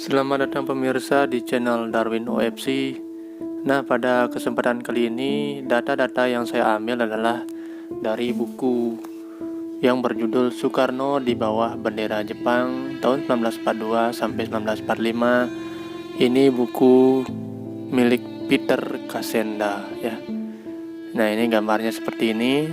Selamat datang pemirsa di channel Darwin OFC. Nah, pada kesempatan kali ini data-data yang saya ambil adalah dari buku yang berjudul Soekarno di bawah bendera Jepang tahun 1942 sampai 1945. Ini buku milik Peter Kasenda ya. Nah, ini gambarnya seperti ini.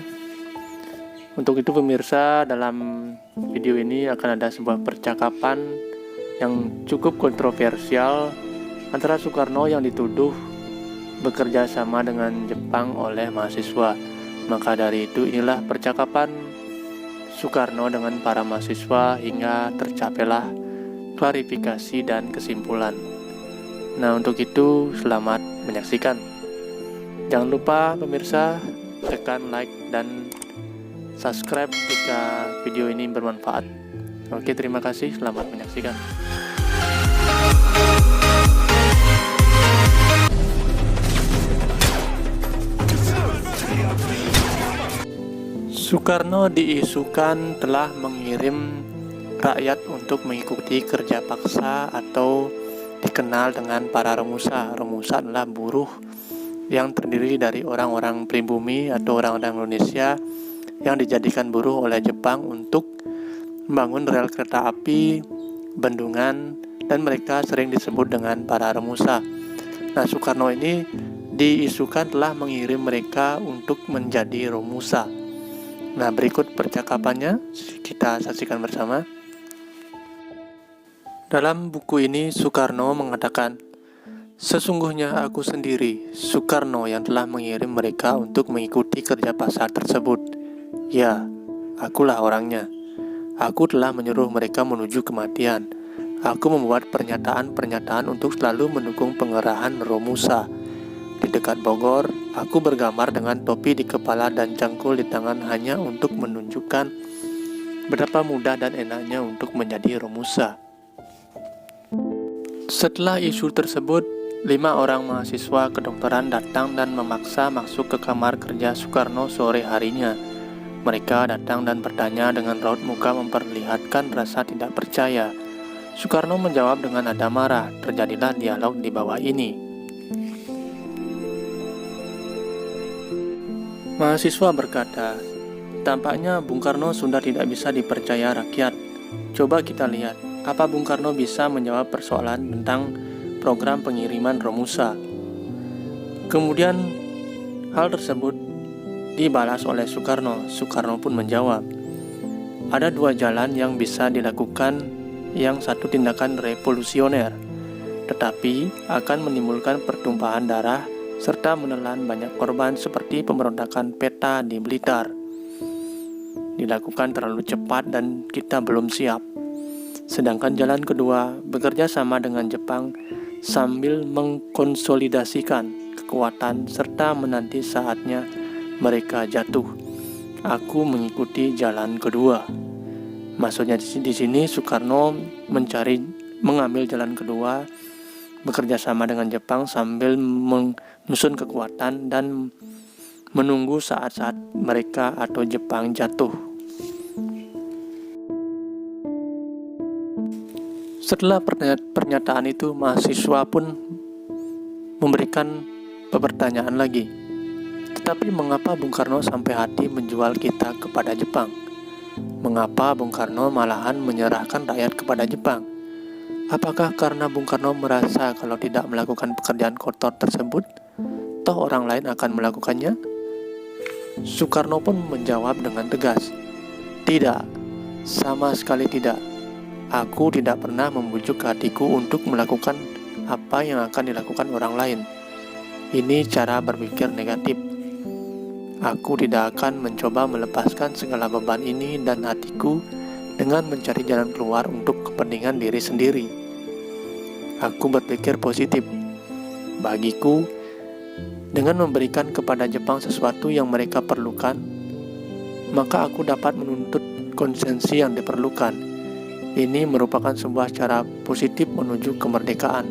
Untuk itu pemirsa, dalam video ini akan ada sebuah percakapan yang cukup kontroversial antara Soekarno yang dituduh bekerja sama dengan Jepang oleh mahasiswa. Maka dari itu inilah percakapan Soekarno dengan para mahasiswa hingga tercapailah klarifikasi dan kesimpulan. Nah, untuk itu selamat menyaksikan. Jangan lupa pemirsa tekan like dan subscribe jika video ini bermanfaat. Oke, terima kasih. Selamat menyaksikan. Soekarno diisukan telah mengirim rakyat untuk mengikuti kerja paksa atau dikenal dengan para romusa. Romusa adalah buruh yang terdiri dari orang-orang pribumi atau orang-orang Indonesia yang dijadikan buruh oleh Jepang untuk membangun rel kereta api, bendungan, dan mereka sering disebut dengan para romusa. Nah, Soekarno ini diisukan telah mengirim mereka untuk menjadi romusa. Nah, berikut percakapannya, kita saksikan bersama. Dalam buku ini, Soekarno mengatakan, "Sesungguhnya aku sendiri, Soekarno, yang telah mengirim mereka untuk mengikuti kerja paksa tersebut. Ya, akulah orangnya. Aku telah menyuruh mereka menuju kematian. Aku membuat pernyataan-pernyataan untuk selalu mendukung pengerahan Romusa. Di dekat Bogor, aku bergambar dengan topi di kepala dan cangkul di tangan hanya untuk menunjukkan betapa mudah dan enaknya untuk menjadi Romusa." Setelah isu tersebut, 5 orang mahasiswa kedokteran datang dan memaksa masuk ke kamar kerja Soekarno sore harinya. Mereka datang dan bertanya dengan raut muka memperlihatkan rasa tidak percaya. Soekarno menjawab dengan nada marah. Terjadilah dialog di bawah ini. Mahasiswa berkata, "Tampaknya Bung Karno sudah tidak bisa dipercaya rakyat. Coba kita lihat, apa Bung Karno bisa menjawab persoalan tentang program pengiriman Romusa?" Kemudian hal tersebut dibalas oleh Soekarno. Soekarno pun menjawab, "Ada 2 jalan yang bisa dilakukan. Yang satu tindakan revolusioner, tetapi akan menimbulkan pertumpahan darah serta menelan banyak korban seperti pemberontakan PETA di Blitar. Dilakukan terlalu cepat dan kita belum siap. Sedangkan jalan kedua, bekerja sama dengan Jepang sambil mengkonsolidasikan kekuatan serta menanti saatnya mereka jatuh. Aku mengikuti jalan kedua." Maksudnya di sini Soekarno mengambil jalan kedua, bekerja sama dengan Jepang sambil menyusun kekuatan dan menunggu saat-saat mereka atau Jepang jatuh. Setelah pernyataan itu, mahasiswa pun memberikan pertanyaan lagi. "Tetapi mengapa Bung Karno sampai hati menjual kita kepada Jepang? Mengapa Bung Karno malahan menyerahkan rakyat kepada Jepang? Apakah karena Bung Karno merasa kalau tidak melakukan pekerjaan kotor tersebut, toh orang lain akan melakukannya?" Soekarno pun menjawab dengan tegas, "Tidak, sama sekali tidak. Aku tidak pernah membujuk hatiku untuk melakukan apa yang akan dilakukan orang lain. Ini cara berpikir negatif. Aku tidak akan mencoba melepaskan segala beban ini dan hatiku dengan mencari jalan keluar untuk kepentingan diri sendiri. Aku berpikir positif. Bagiku, dengan memberikan kepada Jepang sesuatu yang mereka perlukan, maka aku dapat menuntut konsensi yang diperlukan. Ini merupakan sebuah cara positif menuju kemerdekaan.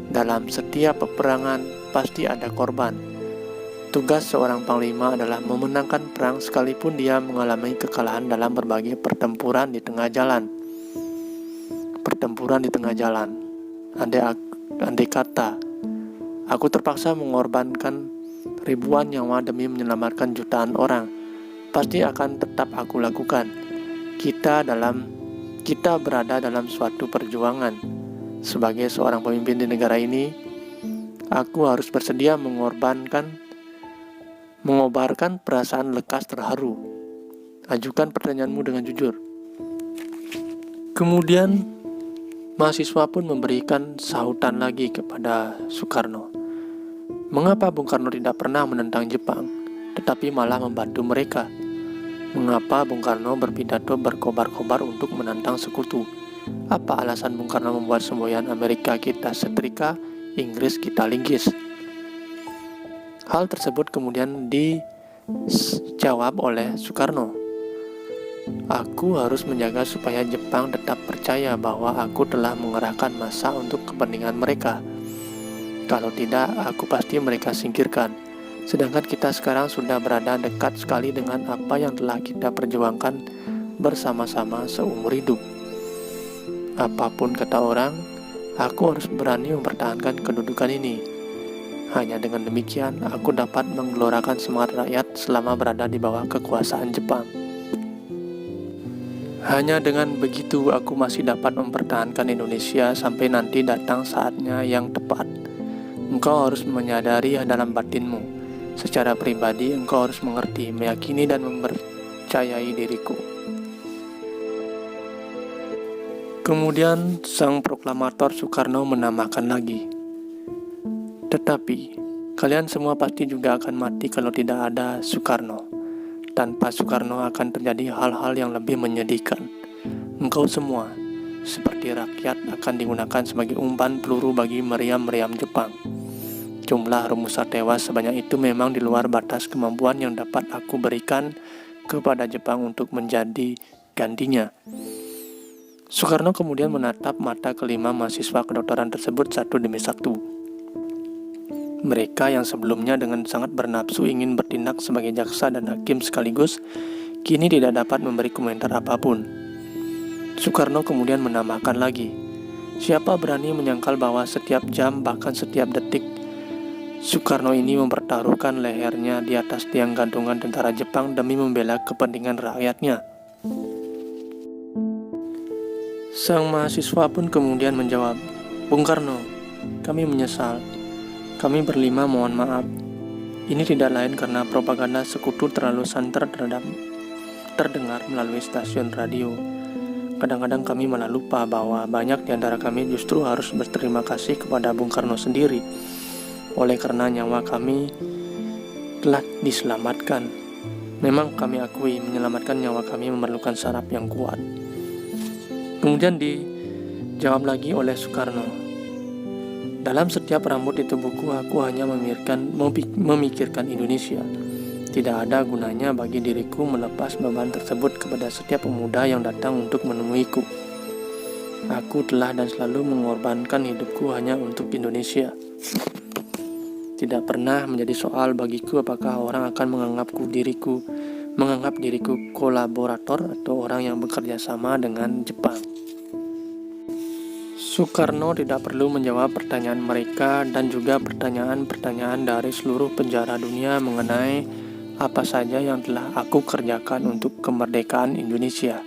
Dalam setiap peperangan pasti ada korban. Tugas seorang panglima adalah memenangkan perang sekalipun dia mengalami kekalahan dalam berbagai pertempuran di tengah jalan. Andai kata aku terpaksa mengorbankan ribuan nyawa demi menyelamatkan jutaan orang, pasti akan tetap aku lakukan. Kita berada dalam suatu perjuangan. Sebagai seorang pemimpin di negara ini, aku harus bersedia mengobarkan perasaan lekas terharu. Ajukan pertanyaanmu dengan jujur. Kemudian mahasiswa pun memberikan sahutan lagi kepada Soekarno. Mengapa Bung Karno tidak pernah menentang Jepang, tetapi malah membantu mereka? Mengapa Bung Karno berpidato berkobar-kobar untuk menantang sekutu? Apa alasan Bung Karno membuat semboyan Amerika kita setrika, Inggris kita linggis? Hal tersebut kemudian dijawab oleh Soekarno. Aku harus menjaga supaya Jepang tetap percaya bahwa aku telah mengerahkan massa untuk kepentingan mereka. Kalau tidak, aku pasti mereka singkirkan. Sedangkan kita sekarang sudah berada dekat sekali dengan apa yang telah kita perjuangkan bersama-sama seumur hidup. Apapun kata orang, aku harus berani mempertahankan kedudukan ini. Hanya dengan demikian, aku dapat menggelorakan semangat rakyat selama berada di bawah kekuasaan Jepang. Hanya dengan begitu aku masih dapat mempertahankan Indonesia sampai nanti datang saatnya yang tepat. Engkau harus menyadari dalam batinmu. Secara pribadi engkau harus mengerti, meyakini dan mempercayai diriku. Kemudian sang proklamator Soekarno menambahkan lagi, tetapi kalian semua pasti juga akan mati kalau tidak ada Soekarno. Tanpa Soekarno akan terjadi hal-hal yang lebih menyedihkan. Engkau semua, seperti rakyat, akan digunakan sebagai umpan peluru bagi meriam-meriam Jepang. Jumlah rumusan tewas sebanyak itu memang di luar batas kemampuan yang dapat aku berikan kepada Jepang untuk menjadi gantinya. Soekarno kemudian menatap mata kelima mahasiswa kedokteran tersebut satu demi satu. Mereka yang sebelumnya dengan sangat bernafsu ingin bertindak sebagai jaksa dan hakim sekaligus, kini tidak dapat memberi komentar apapun. Soekarno kemudian menambahkan lagi, siapa berani menyangkal bahwa setiap jam bahkan setiap detik Soekarno ini mempertaruhkan lehernya di atas tiang gantungan tentara Jepang demi membela kepentingan rakyatnya. Sang mahasiswa pun kemudian menjawab, Bung Karno, kami menyesal. Kami berlima mohon maaf. Ini tidak lain karena propaganda sekutu terlalu santer terdengar melalui stasiun radio. Kadang-kadang kami malah lupa bahwa banyak di antara kami justru harus berterima kasih kepada Bung Karno sendiri. Oleh karena nyawa kami telah diselamatkan. Memang kami akui menyelamatkan nyawa kami memerlukan saraf yang kuat. Kemudian dijawab lagi oleh Soekarno. Dalam setiap rambut di tubuhku, aku hanya memikirkan Indonesia. Tidak ada gunanya bagi diriku melepas beban tersebut kepada setiap pemuda yang datang untuk menemuiku. Aku telah dan selalu mengorbankan hidupku hanya untuk Indonesia. Tidak pernah menjadi soal bagiku apakah orang akan menganggap diriku kolaborator atau orang yang bekerja sama dengan Jepang. Soekarno tidak perlu menjawab pertanyaan mereka dan juga pertanyaan-pertanyaan dari seluruh penjara dunia mengenai apa saja yang telah aku kerjakan untuk kemerdekaan Indonesia.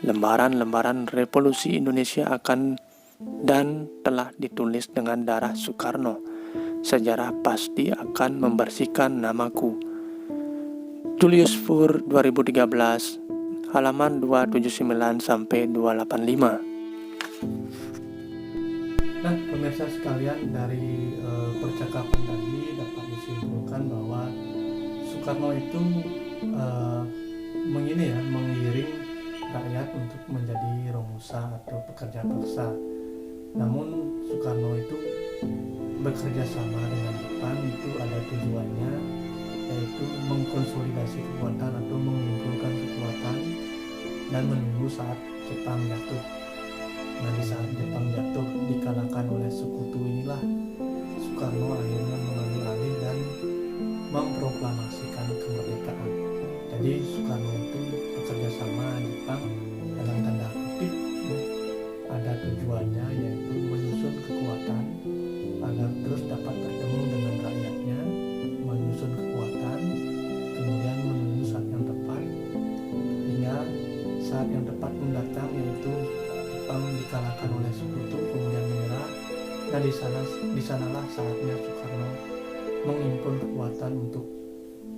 Lembaran-lembaran revolusi Indonesia akan dan telah ditulis dengan darah Soekarno. Sejarah pasti akan membersihkan namaku. Julius Fur 2013, halaman 279 sampai 285. Nah, pemirsa sekalian, dari percakapan tadi dapat disimpulkan bahwa Soekarno itu mengiring rakyat untuk menjadi romusa atau pekerja paksa. Namun Soekarno itu bekerja sama dengan Jepang, itu ada tujuannya, yaitu mengkonsolidasi kekuatan atau mengumpulkan kekuatan dan menunggu saat Jepang jatuh. Nah, di saat Jepang jatuh dikalahkan oleh sekutu inilah Soekarno akhirnya mengambil alih dan memproklamasikan kemerdekaan. Jadi Soekarno itu bekerja sama Jepang dalam tanda kutip ada tujuannya, yaitu menyusun agar terus dapat bertemu dengan rakyatnya, menyusun kekuatan, kemudian menunggu saat yang tepat, hingga saat yang tepat mendatang, yaitu Jepang dikalahkan oleh Sekutu kemudian menyerah. Nah, di sanalah saatnya Soekarno mengimpun kekuatan untuk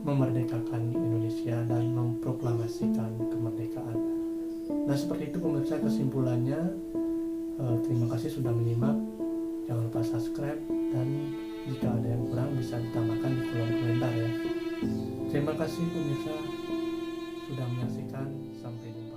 memerdekakan Indonesia dan memproklamasikan kemerdekaan. Nah, seperti itu pemirsa kesimpulannya. Terima kasih sudah menyimak. Jangan lupa subscribe, dan jika ada yang kurang bisa ditambahkan di kolom komentar ya. Terima kasih pemirsa sudah menyaksikan. Sampai jumpa.